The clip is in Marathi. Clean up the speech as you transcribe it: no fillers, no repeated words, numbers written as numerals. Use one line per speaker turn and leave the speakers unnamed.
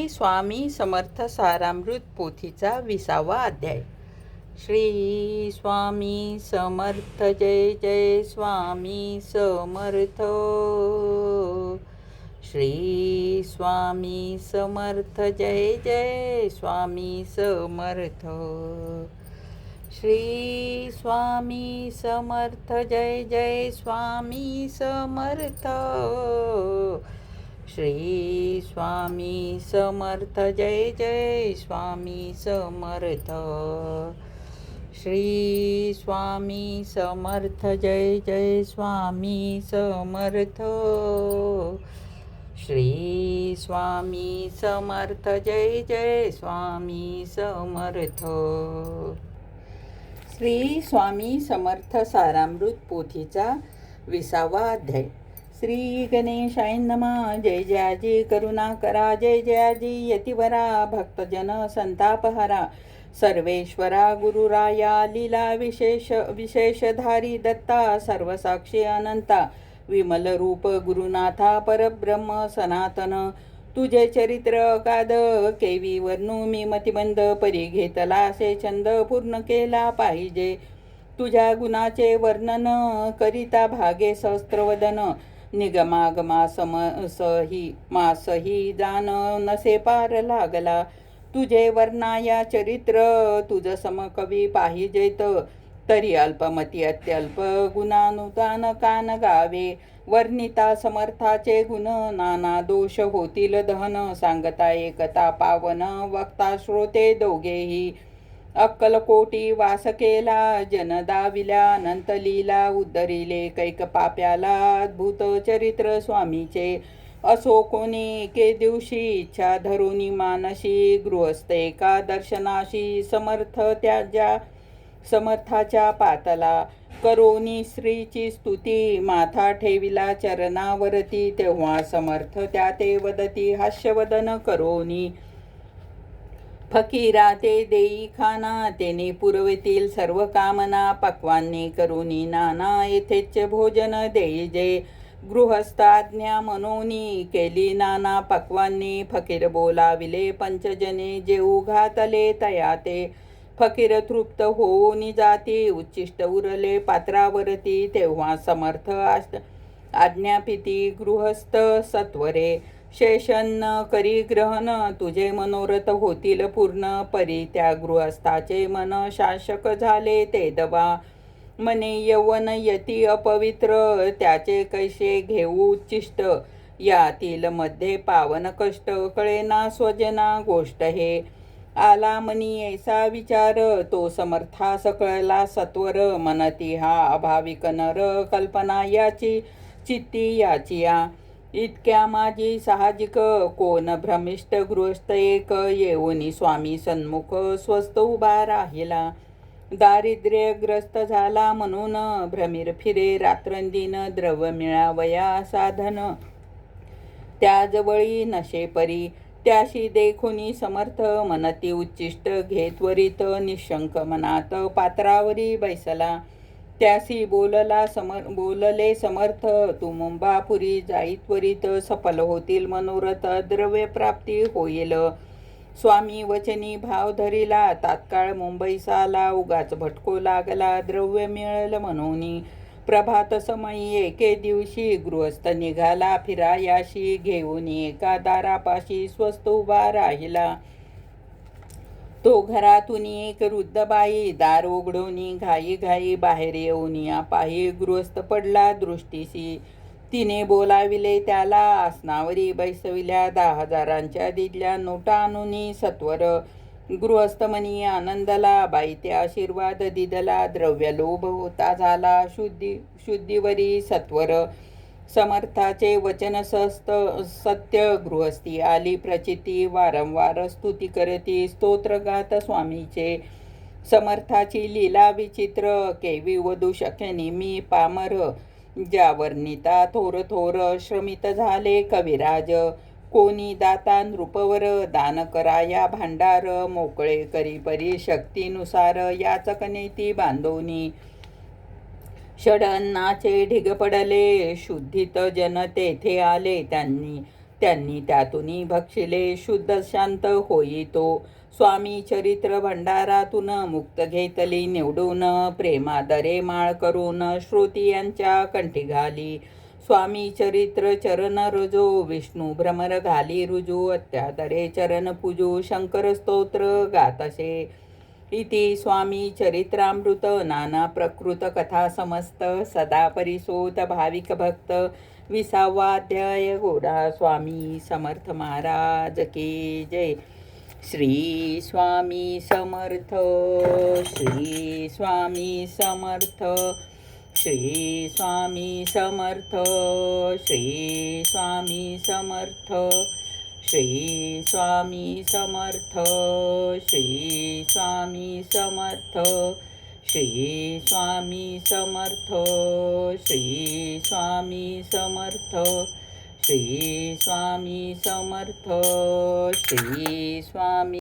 श्री स्वामी समर्थ सारामृत पोथीचा 20वा अध्याय. श्री स्वामी समर्थ जय जय स्वामी समर्थ. श्री स्वामी समर्थ जय जय स्वामी समर्थ. श्री स्वामी समर्थ जय जय स्वामी समर्थ. श्री स्वामी समर्थ जय जय स्वामी समर्थ. श्री स्वामी समर्थ जय जय स्वामी समर्थ. श्री स्वामी समर्थ जय जय स्वामी समर्थ. श्री स्वामी समर्थ सारामृत पोथीचा 20वा अध्याय. श्री गणेशाय नमः. जय जयाजी करुणा करा. जय जयाजी यतिवरा भक्तजन संतापहरा. सर्वेश्वरा गुरुराया लीला विशेषधारी दत्ता. सर्वसाक्षी अनंता विमल रूप गुरुनाथा परब्रह्म सनातन. तुझे चरित्र अगाध केवी वर्णू मी मतिमंद. परी घेतला असे छंद पूर्ण केला पाहिजे. तुझ्या गुणाचे वर्णन करिता भागे सहस्त्रवदन. निगमागमा मासही जाण नसे पार लागला. तुझे वर्णाया चरित्र तुझ समकवी पाहिजेत. तरी अल्पमती अत्यल्प गुणानुदान कान गावे. वर्णिता समर्थाचे गुण नाना दोष होतील दहन. सांगता एकता पावन वक्ता श्रोते दोघेही. अक्कलकोटी वास केला जनदाविल्या अनंत लीला. उद्धरिले कैक पाप्याला अद्भुत चरित्र स्वामीचे. असो कोणी एके दिवशी इच्छा धरुनी मानशी. गृहस्थ एका दर्शनाशी समर्थ त्याच्या समर्थाच्या पातला. करोनी श्रीची स्तुती माथा ठेविला चरणावरती. तेव्हा समर्थ त्या ते वदती हास्यवदन करोनी. फकीरा ते देई खाना तेने पुरवितील सर्व कामना. पक्वांनी करुनी नाना येथेच भोजन देई जे. गृहस्थाज्ञा मनोनी केली नाना पक्वांनी. फकीर बोलाविले पंचजने जेऊ घातले तया ते. फकीर तृप्त होऊनी जाती उच्चिष्ट उरले पात्रावरती. तेव्हा समर्थ आज्ञापिती गृहस्थ सत्वरे. शेषन्न करी ग्रहण तुझे मनोरथ होतील पूर्ण. परी त्या गृहस्थाचे मन शासक झाले ते दबा. मने यौवन यती अपवित्र त्याचे कैसे घेऊ उच्चिष्ट. यातील मध्ये पावन कष्ट कळेना स्वजना गोष्ट हे. आला मनी ऐसा विचार तो समर्था सकळला सत्वर. मनती हा अभाविक नर कल्पना याची चित्ती याचिया. इतक्या माझी साहजिक कोण भ्रमिष्ट गृहस्थ एक. येऊनी स्वामी सन्मुख स्वस्थ उभा राहिला. दारिद्र्यग्रस्त झाला म्हणून भ्रमीर फिरे रात्रंदिन. द्रव्य मिळावया साधन त्याजवळी नशे परी. त्याशी देखोनी समर्थ मनती उच्चिष्ट घेत त्वरित. निशंक मनात पात्रावरी बैसला. त्यासी बोलले समर्थ तू मुंबापुरी जाई त्वरित. सफल होतील मनोरथ द्रव्य प्राप्ती होईल. स्वामी वचनी भाव धरिला तात्काळ मुंबईसाला. उगाच भटको लागला द्रव्य मिळेल म्हणून. प्रभात समयी एके दिवशी गृहस्थ निघाला फिरायाशी. घेऊन एका दारापाशी स्वस्त उभा राहिला. तो घरातून एक वृद्ध बाई. दार उघडून घाई घाई बाहेर येऊन पाही. गृहस्थ पडला दृष्टीसी. तिने बोलाविले त्याला. आसनावरी बैसविल्या 10,000च्या दिल्या नोटा आणून सत्वर. गृहस्थ मनी आनंदला. बाई ते आशीर्वाद दिदला. द्रव्य लोभ होता झाला शुद्धीवरी सत्वर. समर्थाचे वचन सत्य गृहस्थी आली प्रचिती. वारंवार स्तुती करती स्तोत्र गात स्वामीचे. समर्थाची लीला विचित्र केवी वधू शक्यनी मी पामर. ज्या वर्णिता थोर थोर श्रमित झाले कविराज. कोणी दाता नृपवर दान कराया भांडार. मोकळे करी परी शक्तीनुसार याचकनेती बांधोनी. षडन्नाचे ढिग पडले शुद्धित जन तेथे आले. त्यांनी त्यांनी त्यातून भक्षिले शुद्ध शांत होई तो. स्वामी चरित्र भंडारातून मुक्त घेतली निवडून, प्रेमादरे माळ करून श्रुती यांच्या कंठी घाली. स्वामी चरित्र चरण रुजो, विष्णू भ्रमर घाली रुजू, अत्यादरे चरण पूजू, शंकर स्तोत्र गातसे. इति स्वामी चरित्रामृत नाना प्रकृत कथा समस्त, सदा परिसोत भाविक भक्त. 20वा अध्याय. घोडा. स्वामी समर्थ महाराज की जय. श्री स्वामी समर्थ. श्री स्वामी समर्थ. श्री स्वामी समर्थ. श्री स्वामी समर्थ. श्री स्वामी समर्थ. श्री स्वामी समर्थ. श्री स्वामी समर्थ. श्री स्वामी समर्थ. श्री स्वामी समर्थ. श्री स्वामी